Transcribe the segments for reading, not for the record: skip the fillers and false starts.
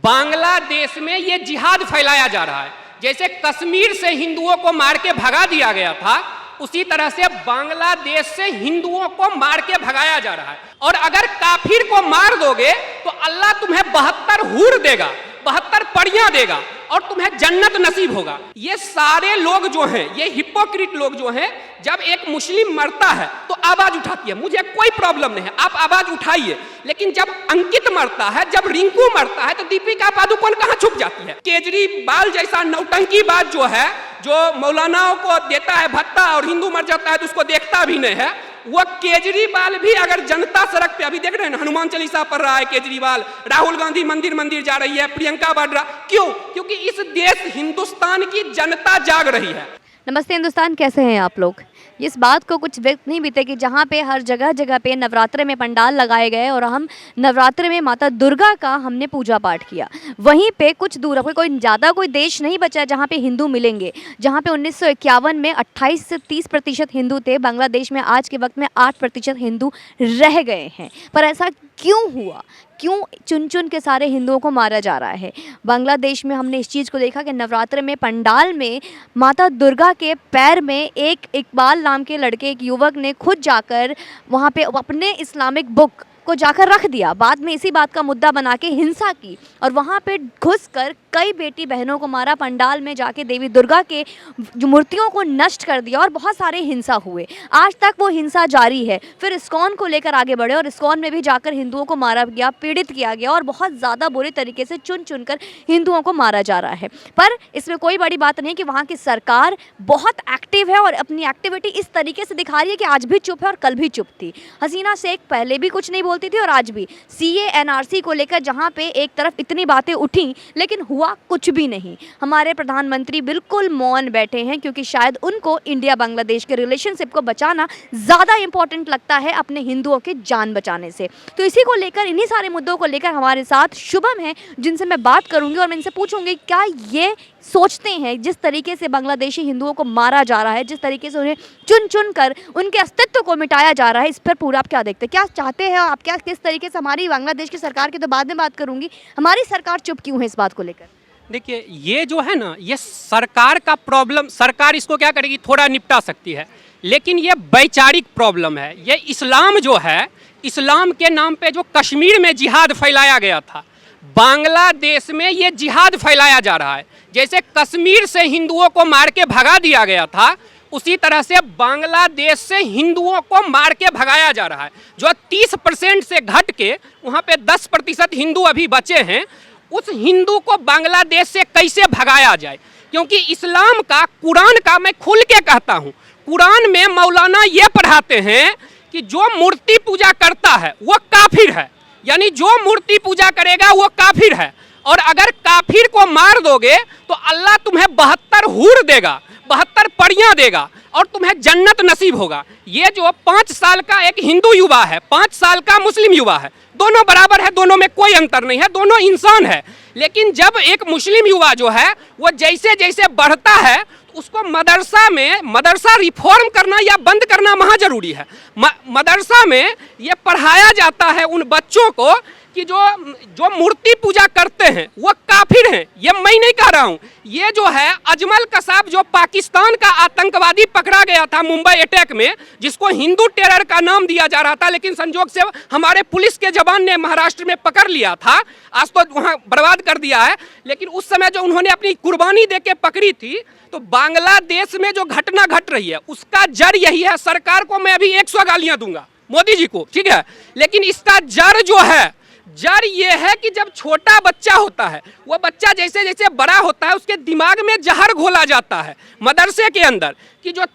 बांग्लादेश में ये जिहाद फैलाया जा रहा है। जैसे कश्मीर से हिंदुओं को मार के भगा दिया गया था, उसी तरह से बांग्लादेश से हिंदुओं को मार के भगाया जा रहा है। और अगर काफिर को मार दोगे तो अल्लाह तुम्हें 72 हूर देगा, 72 परियां देगा और तुम्हें जन्नत नसीब होगा। ये सारे लोग जो हैं, ये हिपोक्रिट लोग जो हैं, जब एक मुस्लिम मरता है तो आवाज उठाती है, मुझे कोई प्रॉब्लम नहीं है, आप आवाज उठाइए। लेकिन जब अंकित मरता है, जब रिंकू मरता है, तो दीपिका पादुकोण कहां छुप जाती है? केजरीवाल जैसा नौटंकीबाज जो है, जो मौलानाओं को देता है भत्ता और हिंदू मर जाता है तो उसको देखता भी नहीं है, वो केजरीवाल भी अगर जनता सड़क पे, अभी देख रहे हैं हनुमान चालीसा पढ़ रहा है केजरीवाल, राहुल गांधी मंदिर जा रही है, प्रियंका वाड्रा, क्यों? क्योंकि इस देश हिंदुस्तान की जनता जाग रही है। नमस्ते हिंदुस्तान, कैसे हैं आप लोग? इस बात को कुछ वक्त नहीं बीते कि जहाँ पे हर जगह जगह पे नवरात्रे में पंडाल लगाए गए और हम नवरात्रे में माता दुर्गा का हमने पूजा पाठ किया। वहीं पे कुछ दूर कोई ज़्यादा कोई देश नहीं बचा जहाँ पे हिंदू मिलेंगे। जहाँ पे 1951 में 28 से 30% हिंदू थे, बांग्लादेश में आज के वक्त में 8% हिंदू रह गए हैं। पर ऐसा क्यों हुआ? क्यों चुन चुन के सारे हिंदुओं को मारा जा रहा है? बांग्लादेश में हमने इस चीज़ को देखा कि नवरात्र में पंडाल में माता दुर्गा के पैर में एक इकबाल नाम के लड़के, एक युवक ने खुद जाकर वहाँ पे अपने इस्लामिक बुक को जाकर रख दिया। बाद में इसी बात का मुद्दा बना के हिंसा की और वहाँ पे घुसकर कई बेटी बहनों को मारा, पंडाल में जाके देवी दुर्गा के जो मूर्तियों को नष्ट कर दिया और बहुत सारे हिंसा हुए। आज तक वो हिंसा जारी है। फिर इस्कॉन को लेकर आगे बढ़े और इस्कॉन में भी जाकर हिंदुओं को मारा गया, पीड़ित किया गया और बहुत ज़्यादा बुरे तरीके से चुन चुन कर हिंदुओं को मारा जा रहा है। पर इसमें कोई बड़ी बात नहीं कि वहाँ की सरकार बहुत एक्टिव है और अपनी एक्टिविटी इस तरीके से दिखा रही है कि आज भी चुप है और कल भी चुप थी। हसीना शेख पहले भी कुछ नहीं बोलती थी और आज भी CA NRC को लेकर जहाँ पे एक तरफ इतनी बातें उठी लेकिन हुआ कुछ भी नहीं। हमारे प्रधानमंत्री बिल्कुल मौन बैठे हैं क्योंकि शायद उनको इंडिया बांग्लादेश के रिलेशनशिप को बचाना ज़्यादा इंपॉर्टेंट लगता है अपने हिंदुओं की जान बचाने से। तो इसी को लेकर, इन्हीं सारे मुद्दों को लेकर हमारे साथ शुभम है, जिनसे मैं बात करूंगी और मैं इनसे पूछूंगी क्या ये सोचते हैं जिस तरीके से बांग्लादेशी हिंदुओं को मारा जा रहा है, जिस तरीके से उन्हें चुन चुन कर उनके अस्तित्व को मिटाया जा रहा है, इस पर पूरा आप क्या देखते हैं? क्या चाहते हैं आप? क्या किस तरीके से हमारी बांग्लादेश की सरकार की तो बाद में बात करूंगी, हमारी सरकार चुप क्यों है इस बात को लेकर? देखिए, ये जो है ना, ये सरकार का प्रॉब्लम, सरकार इसको क्या करेगी, थोड़ा निपटा सकती है, लेकिन ये वैचारिक प्रॉब्लम है। ये इस्लाम जो है, इस्लाम के नाम पे जो कश्मीर में जिहाद फैलाया गया था, बांग्लादेश में ये जिहाद फैलाया जा रहा है। जैसे कश्मीर से हिंदुओं को मार के भगा दिया गया था, उसी तरह से बांग्लादेश से हिंदुओं को मार के भगाया जा रहा है। जो 30% से घट के वहाँ पे 10% हिंदू अभी बचे हैं, उस हिंदू को बांग्लादेश से कैसे भगाया जाए? क्योंकि इस्लाम का, कुरान का, मैं खुल के कहता हूँ, कुरान में मौलाना ये पढ़ाते हैं कि जो मूर्ति पूजा करता है वो काफिर है, यानी जो मूर्ति पूजा करेगा वो काफिर है। और अगर काफिर को मार दोगे तो अल्लाह तुम्हें 72 हूर देगा, 72 परियां देगा और तुम्हें जन्नत नसीब होगा। ये जो 5 साल का एक हिंदू युवा है, 5 साल का मुस्लिम युवा है, दोनों बराबर है, दोनों में कोई अंतर नहीं है, दोनों इंसान है। लेकिन जब एक मुस्लिम युवा जो है वो जैसे जैसे बढ़ता है, उसको मदरसा में, मदरसा रिफॉर्म करना या बंद करना महा जरूरी है। मदरसा में ये पढ़ाया जाता है उन बच्चों को कि जो मूर्ति पूजा करते हैं वो काफिर हैं। ये मैं नहीं कह रहा हूँ, ये जो है अजमल कसाब, जो पाकिस्तान का आतंकवादी पकड़ा गया था मुंबई अटैक में, जिसको हिंदू टेरर का नाम दिया जा रहा था, लेकिन संजोग से हमारे पुलिस के जवान ने महाराष्ट्र में पकड़ लिया था, आज तो वहाँ बर्बाद कर दिया है। लेकिन उस समय जो उन्होंने अपनी कुर्बानी दे के पकड़ी थी, तो बांग्लादेश में जो घटना घट रही है उसका जड़ यही है। सरकार को मैं अभी 100 गालियां दूंगा, मोदी जी को, ठीक है, लेकिन इसका जड़ जो है, जड़ ये है कि जब छोटा बच्चा होता है, वो बच्चा जैसे जैसे बड़ा होता है, उसके दिमाग में जहर घोला जाता है मदरसे के अंदर कि जो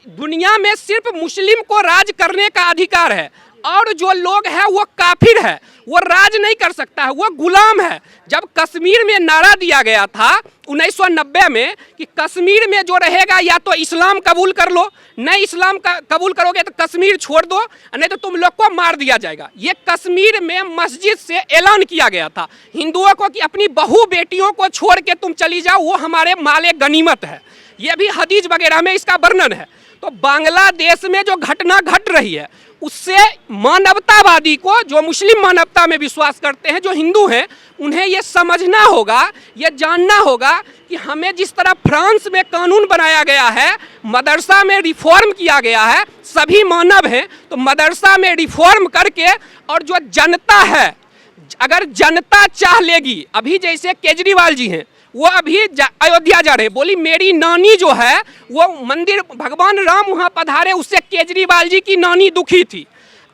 दुनिया में सिर्फ मुस्लिम को राज करने का अधिकार है और जो लोग हैं वो काफिर है, वो राज नहीं कर सकता है, वो गुलाम है। जब कश्मीर में नारा दिया गया था 1990 में कि कश्मीर में जो रहेगा या तो इस्लाम कबूल कर लो, नहीं इस्लाम का कबूल करोगे तो कश्मीर छोड़ दो, नहीं तो तुम लोग को मार दिया जाएगा। ये कश्मीर में मस्जिद से ऐलान किया गया था हिंदुओं को कि अपनी बहू बेटियों को छोड़ के तुम चली जाओ, वो हमारे माले गनीमत है। ये भी हदीस वगैरह में इसका वर्णन है। तो बांग्लादेश में जो घटना घट रही है उससे मानवतावादी को, जो मुस्लिम मानवता में विश्वास करते हैं, जो हिंदू हैं, उन्हें ये समझना होगा, ये जानना होगा कि हमें जिस तरह फ्रांस में कानून बनाया गया है, मदरसा में रिफॉर्म किया गया है, सभी मानव हैं, तो मदरसा में रिफॉर्म करके, और जो जनता है, अगर जनता चाह लेगी, अभी जैसे केजरीवाल जी हैं, वो अभी अयोध्या जा रहे, बोली मेरी नानी जो है वो मंदिर, भगवान राम वहाँ पधारे, उससे केजरीवाल जी की नानी दुखी थी।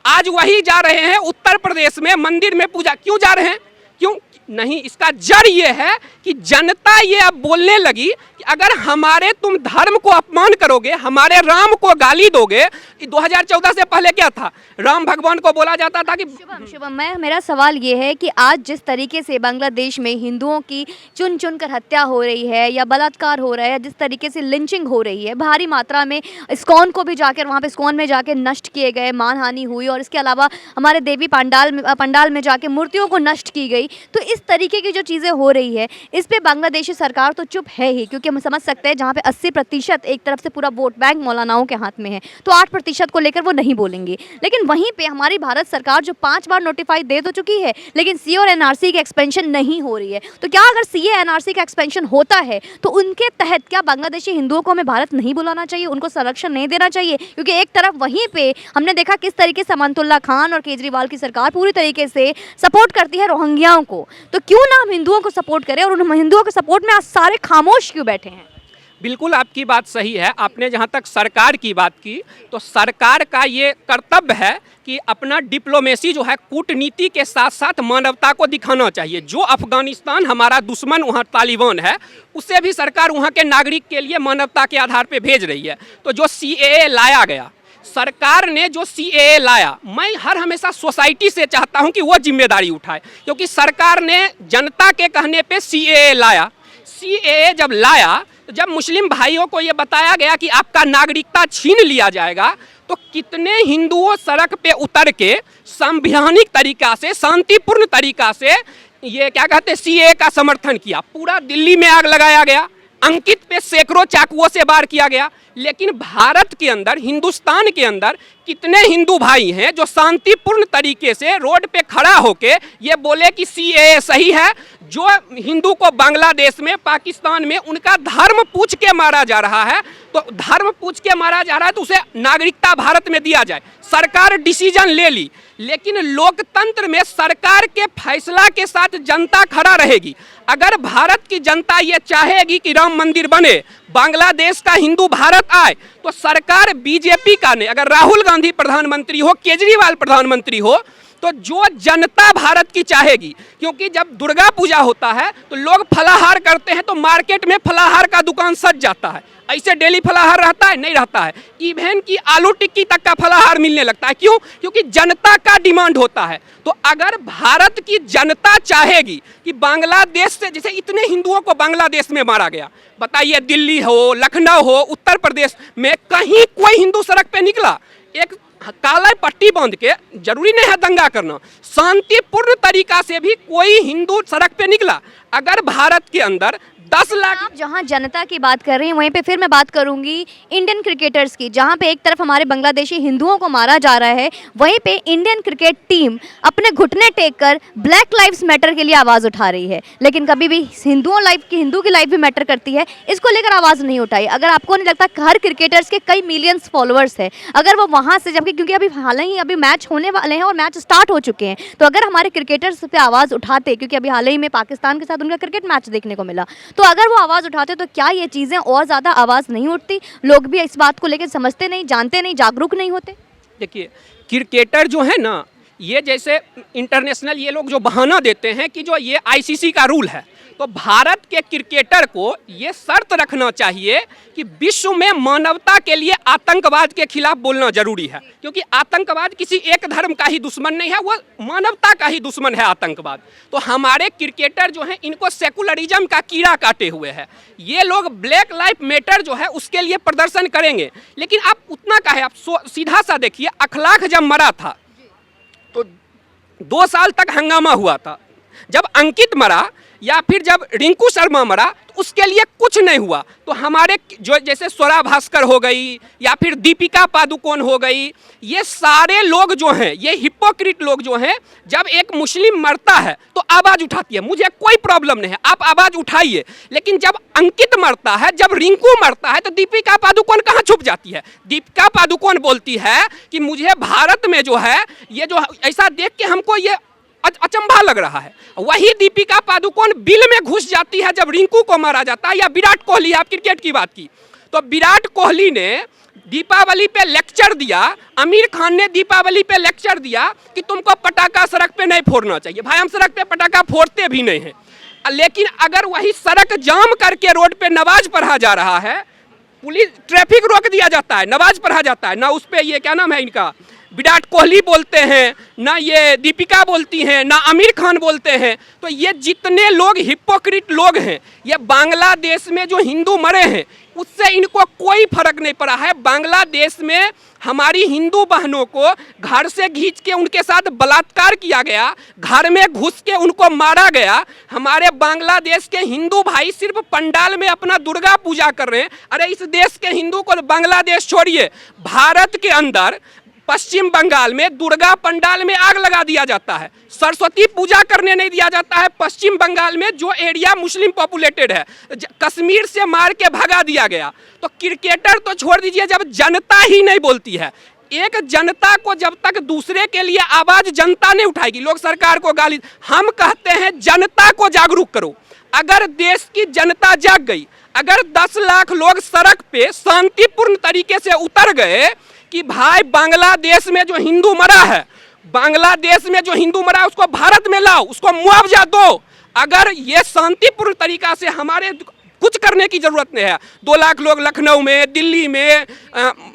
आज वही जा रहे हैं उत्तर प्रदेश में मंदिर में पूजा, क्यों जा रहे हैं? क्यों नहीं? इसका जड़ ये है कि जनता ये अब बोलने लगी कि अगर हमारे तुम धर्म को अपमान करोगे, हमारे राम को गाली दोगे। 2014 से पहले क्या था? राम भगवान को बोला जाता था कि शुभम, मेरा सवाल ये है कि आज जिस तरीके से बांग्लादेश में हिंदुओं की चुन चुन कर हत्या हो रही है या बलात्कार हो रहा है, जिस तरीके से लिंचिंग हो रही है, भारी मात्रा में इस्कॉन को भी जाकर वहाँ पे इस्कॉन में जाके नष्ट किए गए, मानहानि हुई, और इसके अलावा हमारे देवी पंडाल में जाके मूर्तियों को नष्ट की गई, तो इस तरीके की जो चीज़ें हो रही है, इस पे बांग्लादेशी सरकार तो चुप है ही, क्योंकि हम समझ सकते हैं जहाँ पे 80% एक तरफ से पूरा वोट बैंक मौलानाओं के हाथ में है, तो 8% को लेकर वो नहीं बोलेंगे। लेकिन वहीं पे हमारी भारत सरकार जो 5 बार नोटिफाई दे तो चुकी है, लेकिन सीए और एनआरसी की एक्सपेंशन नहीं हो रही है। तो क्या अगर सीए एनआरसी का एक्सपेंशन होता है तो उनके तहत क्या बांग्लादेशी हिंदुओं को हमें भारत नहीं बुलाना चाहिए, उनको संरक्षण नहीं देना चाहिए? क्योंकि एक तरफ वहीं पे हमने देखा किस तरीके से अमानतुल्लाह खान और केजरीवाल की सरकार पूरी तरीके से सपोर्ट करती है रोहिंग्याओं को, तो क्यों ना हम हिंदुओं को सपोर्ट करें, और उन हिंदुओं के सपोर्ट में आज सारे खामोश क्यों बैठे हैं? बिल्कुल आपकी बात सही है। आपने जहाँ तक सरकार की बात की, तो सरकार का ये कर्तव्य है कि अपना डिप्लोमेसी जो है, कूटनीति के साथ साथ मानवता को दिखाना चाहिए। जो अफगानिस्तान हमारा दुश्मन वहाँ तालिबान है, उससे भी सरकार वहाँ के नागरिक के लिए मानवता के आधार पर भेज रही है। तो जो सीएए लाया गया, सरकार ने जो सीएए लाया, मैं हर हमेशा सोसाइटी से चाहता हूं कि वो जिम्मेदारी उठाए, क्योंकि सरकार ने जनता के कहने पे सीएए लाया। सीएए जब लाया, तो जब मुस्लिम भाइयों को ये बताया गया कि आपका नागरिकता छीन लिया जाएगा, तो कितने हिंदुओं सड़क पे उतर के संवैधानिक तरीका से, शांतिपूर्ण तरीका से, ये क्या कहते हैं, सीएए का समर्थन किया। पूरा दिल्ली में आग लगाया गया, अंकित पे सैकड़ों चाकुओं से वार किया गया। लेकिन भारत के अंदर, हिंदुस्तान के अंदर कितने हिंदू भाई हैं जो शांतिपूर्ण तरीके से रोड पे खड़ा होके ये बोले कि सीएए सही है? जो हिंदू को बांग्लादेश में, पाकिस्तान में उनका धर्म पूछ के मारा जा रहा है, तो धर्म पूछ के मारा जा रहा है तो उसे नागरिकता भारत में दिया जाए। सरकार डिसीजन ले ली, लेकिन लोकतंत्र में सरकार के फैसला के साथ जनता खड़ा रहेगी। अगर भारत की जनता ये चाहेगी कि राम मंदिर बने, बांग्लादेश का हिंदू भारत आए, तो सरकार बीजेपी का नहीं, अगर राहुल गांधी प्रधानमंत्री हो, केजरीवाल प्रधानमंत्री हो, तो जो जनता भारत की चाहेगी, क्योंकि जब दुर्गा पूजा होता है तो लोग फलाहार करते हैं, तो मार्केट में फलाहार का दुकान सज जाता है। ऐसे डेली फलाहार रहता है? नहीं रहता है। इवन की आलू टिक्की तक का फलाहार मिलने लगता है। क्यों? क्योंकि जनता का डिमांड होता है। तो अगर भारत की जनता चाहेगी कि बांग्लादेश से, जैसे इतने हिंदुओं को बांग्लादेश में मारा गया, बताइए दिल्ली हो, लखनऊ हो, उत्तर प्रदेश में कहीं कोई हिंदू सड़क पे निकला? एक काला पट्टी बांध के, जरूरी नहीं है दंगा करना, शांतिपूर्ण तरीका से भी कोई हिंदू सड़क पे निकला? अगर भारत के अंदर 10 लाख, आप जहां जनता की बात कर रही हैं वहीं पे फिर मैं बात करूंगी इंडियन क्रिकेटर्स की, जहां पे एक तरफ हमारे बांग्लादेशी हिंदुओं को मारा जा रहा है, वहीं पे इंडियन क्रिकेट टीम अपने घुटने टेक कर ब्लैक लाइव्स मैटर के लिए आवाज़ उठा रही है, लेकिन कभी भी हिंदू की लाइफ भी मैटर करती है, इसको लेकर आवाज़ नहीं उठाई। अगर आपको नहीं लगता हर क्रिकेटर्स के कई मिलियंस फॉलोअर्स है, अगर वो वहाँ से, जबकि क्योंकि अभी मैच होने वाले हैं और मैच स्टार्ट हो चुके हैं, तो अगर हमारे क्रिकेटर्स पे आवाज़ उठाते, क्योंकि अभी हाल ही में पाकिस्तान के साथ उनका क्रिकेट मैच देखने को मिला, तो अगर वो आवाज़ उठाते तो क्या ये चीज़ें और ज़्यादा आवाज़ नहीं उठती? लोग भी इस बात को लेकर समझते नहीं, जानते नहीं, जागरूक नहीं होते। देखिए क्रिकेटर जो है ना, ये जैसे इंटरनेशनल ये लोग जो बहाना देते हैं कि जो ये आईसीसी का रूल है, तो भारत के क्रिकेटर को ये शर्त रखना चाहिए कि विश्व में मानवता के लिए आतंकवाद के खिलाफ बोलना जरूरी है, क्योंकि आतंकवाद किसी एक धर्म का ही दुश्मन नहीं है, वो मानवता का ही दुश्मन है आतंकवाद। तो हमारे क्रिकेटर जो हैं, इनको सेकुलरिज्म का कीड़ा काटे हुए है। ये लोग ब्लैक लाइफ मैटर जो है उसके लिए प्रदर्शन करेंगे, लेकिन आप उतना का है, आप सीधा सा देखिए, अखलाक जब मरा था तो 2 साल तक हंगामा हुआ था। जब अंकित मरा, या फिर जब रिंकू शर्मा मरा तो उसके लिए कुछ नहीं हुआ। तो हमारे जो जैसे स्वरा भास्कर हो गई या फिर दीपिका पादुकोण हो गई, ये सारे लोग जो हैं, ये हिपोक्रिट लोग जो हैं, जब एक मुस्लिम मरता है तो आवाज़ उठाती है, मुझे कोई प्रॉब्लम नहीं है, आप आवाज़ उठाइए। लेकिन जब अंकित मरता है, जब रिंकू मरता है, तो दीपिका पादुकोण कहाँ छुप जाती है? दीपिका पादुकोण बोलती है कि मुझे भारत में जो है ये जो ऐसा देख के हमको ये अचंभा लग रहा है। वही दीपिका पादुकोण बिल में घुस जाती है जब रिंकू को मारा जाता है। या विराट कोहली, आप क्रिकेट की बात की, तो विराट कोहली ने दीपावली पे लेक्चर दिया, आमिर खान ने दीपावली पे लेक्चर दिया कि तुमको पटाखा सड़क पे नहीं फोड़ना चाहिए। भाई हम सड़क पे पटाखा फोड़ते भी नहीं हैं, लेकिन अगर वही सड़क जाम करके रोड पे नमाज पढ़ा जा रहा है, पुलिस ट्रैफिक रोक दिया जाता है, नमाज पढ़ा जाता है ना, उस पे ये क्या नाम है इनका, विराट कोहली बोलते हैं ना, ये दीपिका बोलती हैं ना, आमिर खान बोलते हैं। तो ये जितने लोग हिपोक्रिट लोग हैं, ये बांग्लादेश में जो हिंदू मरे हैं उससे इनको कोई फर्क नहीं पड़ा है। बांग्लादेश में हमारी हिंदू बहनों को घर से खींच के उनके साथ बलात्कार किया गया, घर में घुस के उनको मारा गया। हमारे बांग्लादेश के हिंदू भाई सिर्फ पंडाल में अपना दुर्गा पूजा कर रहे हैं। अरे इस देश के हिंदू को बांग्लादेश छोड़िए, भारत के अंदर पश्चिम बंगाल में दुर्गा पंडाल में आग लगा दिया जाता है, सरस्वती पूजा करने नहीं दिया जाता है। पश्चिम बंगाल में जो एरिया मुस्लिम पॉपुलेटेड है, कश्मीर से मार के भगा दिया गया। तो क्रिकेटर तो छोड़ दीजिए, जब जनता ही नहीं बोलती है, एक जनता को जब तक दूसरे के लिए आवाज जनता नहीं उठाएगी, लोग सरकार को गाली, हम कहते हैं जनता को जागरूक करो। अगर देश की जनता जाग गई, अगर 10 लाख लोग सड़क पे शांतिपूर्ण तरीके से उतर गए कि भाई बांग्लादेश में जो हिंदू मरा है, बांग्लादेश में जो हिंदू मरा है उसको भारत में लाओ, उसको मुआवजा दो। अगर ये शांतिपूर्ण तरीका से, हमारे कुछ करने की जरूरत नहीं है, 2 लाख लोग लखनऊ में, दिल्ली में,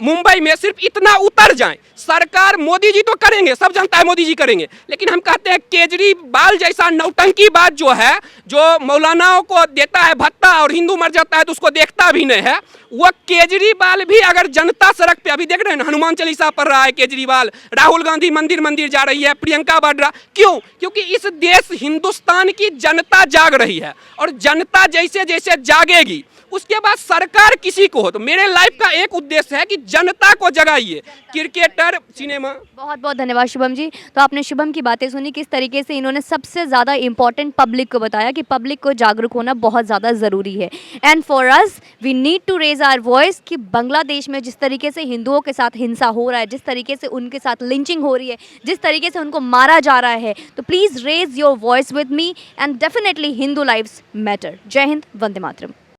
मुंबई में सिर्फ इतना उतर जाएं, सरकार, मोदी जी तो करेंगे, सब जानता है मोदी जी करेंगे, लेकिन हम कहते हैं केजरीवाल जैसा नौटंकी बात जो है, जो मौलानाओं को देता है भत्ता और हिंदू मर जाता है तो उसको देखता भी नहीं है, वो केजरीवाल भी अगर जनता सड़क पे, अभी देख रहे हैं ना, हनुमान चालीसा पढ़ रहा है केजरीवाल, राहुल गांधी मंदिर मंदिर जा रही है, प्रियंका वाड्रा, क्यों? क्योंकि इस देश हिंदुस्तान की जनता जाग रही है, और जनता जैसे जैसे जागेगी उसके बाद सरकार किसी को हो। तो मेरे लाइफ का एक उद्देश्य है कि जनता को जगाइए। Cricketer, cinema. बहुत बहुत धन्यवाद शुभम जी। तो आपने शुभम की बातें सुनी, किस तरीके से इन्होंने सबसे ज़्यादा इम्पॉर्टेंट पब्लिक को बताया कि पब्लिक को जागरूक होना बहुत ज़्यादा ज़रूरी है। And for us we need to raise our voice कि बांग्लादेश में जिस तरीके से हिंदुओं के साथ हिंसा हो रहा है, जिस तरीके से उनके साथ लिंचिंग हो रही है, जिस तरीके से उनको मारा जा रहा है, तो please raise your voice with me and definitely Hindu lives matter. जय हिंद, वंदे मातरम।